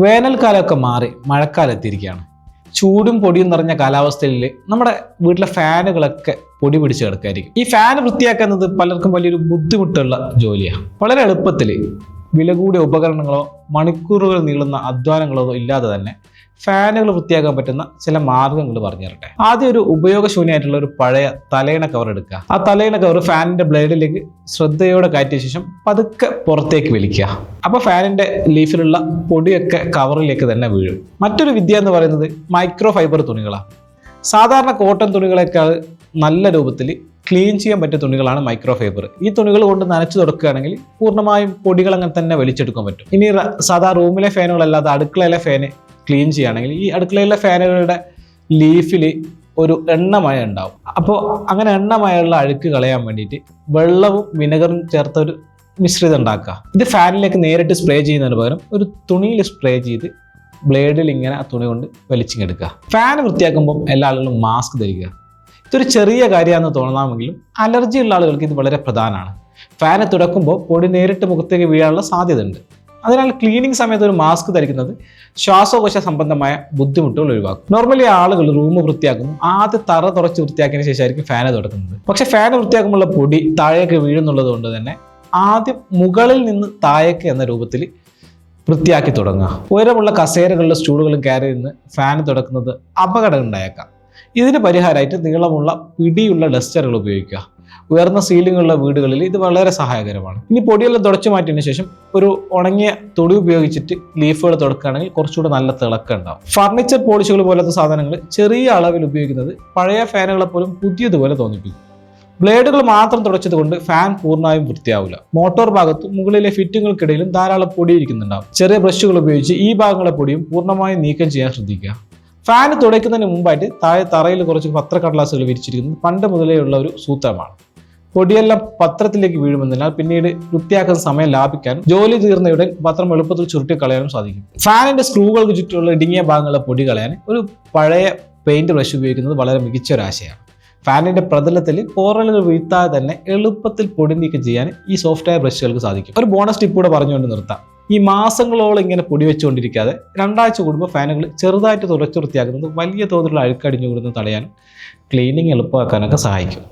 വേനൽക്കാലമൊക്കെ മാറി മഴക്കാലം എത്തിയിരിക്കുകയാണ്. ചൂടും പൊടിയും നിറഞ്ഞ കാലാവസ്ഥയിൽ നമ്മുടെ വീട്ടിലെ ഫാനുകളൊക്കെ പൊടി പിടിച്ച് കിടക്കായിരിക്കും. ഈ ഫാൻ വൃത്തിയാക്കുന്നത് പലർക്കും വലിയൊരു ബുദ്ധിമുട്ടുള്ള ജോലിയാണ്. വളരെ എളുപ്പത്തിൽ വില കൂടിയ ഉപകരണങ്ങളോ മണിക്കൂറുകൾ നീളുന്ന അധ്വാനങ്ങളോ ഇല്ലാതെ തന്നെ ഫാനുകൾ വൃത്തിയാക്കാൻ പറ്റുന്ന ചില മാർഗങ്ങൾ പറഞ്ഞു തരട്ടെ. ആദ്യം ഒരു ഉപയോഗശൂന്യമായിട്ടുള്ള ഒരു പഴയ തലയിണ കവർ എടുക്കുക. ആ തലയിണ കവർ ഫാനിന്റെ ബ്ലേഡിലേക്ക് ശ്രദ്ധയോടെ കയറ്റിയ ശേഷം പതുക്കെ പുറത്തേക്ക് വലിക്കുക. അപ്പൊ ഫാനിന്റെ ലീഫിലുള്ള പൊടിയൊക്കെ കവറിലേക്ക് തന്നെ വീഴും. മറ്റൊരു വിദ്യ എന്ന് പറയുന്നത് മൈക്രോ ഫൈബർ തുണികളാണ്. സാധാരണ കോട്ടൺ തുണികളെക്കാൾ നല്ല രൂപത്തിൽ ക്ലീൻ ചെയ്യാൻ പറ്റിയ തുണികളാണ് മൈക്രോ ഫൈബർ. ഈ തുണികൾ കൊണ്ട് നനച്ചു തുടക്കുകയാണെങ്കിൽ പൂർണ്ണമായും പൊടികൾ അങ്ങനെ തന്നെ വലിച്ചെടുക്കാൻ പറ്റും. ഇനി സാധാ റൂമിലെ ഫാനുകളല്ലാതെ അടുക്കളയിലെ ഫാന് ക്ലീൻ ചെയ്യുകയാണെങ്കിൽ ഈ അടുക്കളയിലെ ഫാനുകളുടെ ലീഫിൽ ഒരു എണ്ണമയ ഉണ്ടാവും. അപ്പോൾ അങ്ങനെ എണ്ണമയുള്ള അഴുക്ക് കളയാൻ വേണ്ടിയിട്ട് വെള്ളവും വിനെഗറും ചേർത്ത ഒരു മിശ്രിതം ഉണ്ടാക്കുക. ഇത് ഫാനിലേക്ക് നേരിട്ട് സ്പ്രേ ചെയ്യുന്നതിന് പകരം ഒരു തുണിയിൽ സ്പ്രേ ചെയ്ത് ബ്ലേഡിൽ ഇങ്ങനെ ആ തുണി കൊണ്ട് വലിച്ചിങ്ങെടുക്കുക. ഫാൻ വൃത്തിയാക്കുമ്പോൾ എല്ലാ ആളുകളും മാസ്ക് ധരിക്കുക. ഇതൊരു ചെറിയ കാര്യമാണെന്ന് തോന്നാമെങ്കിലും അലർജി ഉള്ള ആളുകൾക്ക് ഇത് വളരെ പ്രധാനമാണ്. ഫാന് തുടക്കുമ്പോൾ പൊടി നേരിട്ട് മുഖത്തേക്ക് വീഴാനുള്ള സാധ്യത ഉണ്ട്. അതിനാൽ ക്ലീനിങ് സമയത്ത് ഒരു മാസ്ക് ധരിക്കുന്നത് ശ്വാസകോശ സംബന്ധമായ ബുദ്ധിമുട്ടുകൾ ഒഴിവാക്കും. നോർമലി ആളുകൾ റൂം വൃത്തിയാക്കുമ്പോൾ ആദ്യം തറ തുറച്ച് വൃത്തിയാക്കിയതിനു ശേഷമായിരിക്കും ഫാന് തുടക്കുന്നത്. പക്ഷെ ഫാൻ വൃത്തിയാക്കുമ്പോഴുള്ള പൊടി താഴേക്ക് വീഴുന്നുള്ളത് കൊണ്ട് തന്നെ ആദ്യം മുകളിൽ നിന്ന് താഴേക്ക് എന്ന രൂപത്തിൽ വൃത്തിയാക്കി തുടങ്ങുക. ഉയരമുള്ള കസേരകളിലും സ്റ്റൂളുകളും കയറി നിന്ന് ഫാൻ തുടക്കുന്നത് അപകടം ഉണ്ടായേക്കാം. ഇതിന് പരിഹാരമായിട്ട് നീളമുള്ള പിടിയുള്ള ഡസ്റ്ററുകൾ ഉപയോഗിക്കുക. ഉയർന്ന സീലിംഗുള്ള വീടുകളിൽ ഇത് വളരെ സഹായകരമാണ്. ഇനി പൊടിയെല്ലാം തുടച്ചു മാറ്റിയതിനു ശേഷം ഒരു ഉണങ്ങിയ തുണി ഉപയോഗിച്ചിട്ട് ലീഫുകൾ തുടക്കുകയാണെങ്കിൽ കുറച്ചുകൂടെ നല്ല തിളക്കം ഉണ്ടാവും. ഫർണിച്ചർ പോളിഷുകൾ പോലത്തെ സാധനങ്ങൾ ചെറിയ അളവിൽ ഉപയോഗിക്കുന്നത് പഴയ ഫാനുകളെ പോലും പുതിയതുപോലെ തോന്നിപ്പിക്കും. ബ്ലേഡുകൾ മാത്രം തുടച്ചത് കൊണ്ട് ഫാൻ പൂർണ്ണമായും വൃത്തിയാവില്ല. മോട്ടോർ ഭാഗത്തും മുകളിലെ ഫിറ്റിങ്ങുകൾക്കിടയിലും ധാരാളം പൊടി ഇരിക്കുന്നുണ്ടാവും. ചെറിയ ബ്രഷുകൾ ഉപയോഗിച്ച് ഈ ഭാഗങ്ങളെ പൊടിയും പൂർണ്ണമായും നീക്കം ചെയ്യാൻ ശ്രദ്ധിക്കുക. ഫാൻ തുടയ്ക്കുന്നതിന് മുമ്പായിട്ട് താഴെ തറയിൽ കുറച്ച് പത്രക്കടലാസുകൾ വിരിച്ചിരിക്കുന്നത് പണ്ട് മുതലേ ഉള്ള ഒരു സൂത്രമാണ്. പൊടിയെല്ലാം പത്രത്തിലേക്ക് വീഴുമെന്നതിനാൽ പിന്നീട് വൃത്തിയാക്കുന്ന സമയം ലാഭിക്കാനും ജോലി തീർന്നയുടൻ പത്രം എളുപ്പത്തിൽ ചുരുട്ടി കളയാനും സാധിക്കും. ഫാനിന്റെ സ്ക്രൂകൾക്ക് ചുറ്റുമുള്ള ഇടുങ്ങിയ ഭാഗങ്ങളിലെ പൊടി കളയാൻ ഒരു പഴയ പെയിന്റ് ബ്രഷ് ഉപയോഗിക്കുന്നത് വളരെ മികച്ച ഒരു ആശയമാണ്. ഫാനിന്റെ പ്രതലത്തിൽ പോറലുകൾ വീഴ്ത്താതെ തന്നെ എളുപ്പത്തിൽ പൊടി നീക്കം ചെയ്യാൻ ഈ സോഫ്റ്റ്വെയർ ബ്രഷുകൾക്ക് സാധിക്കും. ഒരു ബോണസ് ടിപ്പ് കൂടെ പറഞ്ഞുകൊണ്ട് നിർത്താം. ഈ മാസങ്ങളോളം ഇങ്ങനെ പൊടി വെച്ചുകൊണ്ടിരിക്കാതെ 2 ആഴ്ച കൂടുമ്പോൾ ഫാനുകൾ ചെറുതായിട്ട് തുടച്ചു വൃത്തിയാക്കുന്നത് വലിയ തോതിലുള്ള അഴുക്കടിഞ്ഞു കൂടുന്നത് തടയാനും ക്ലീനിങ് എളുപ്പമാക്കാനൊക്കെ സഹായിക്കും.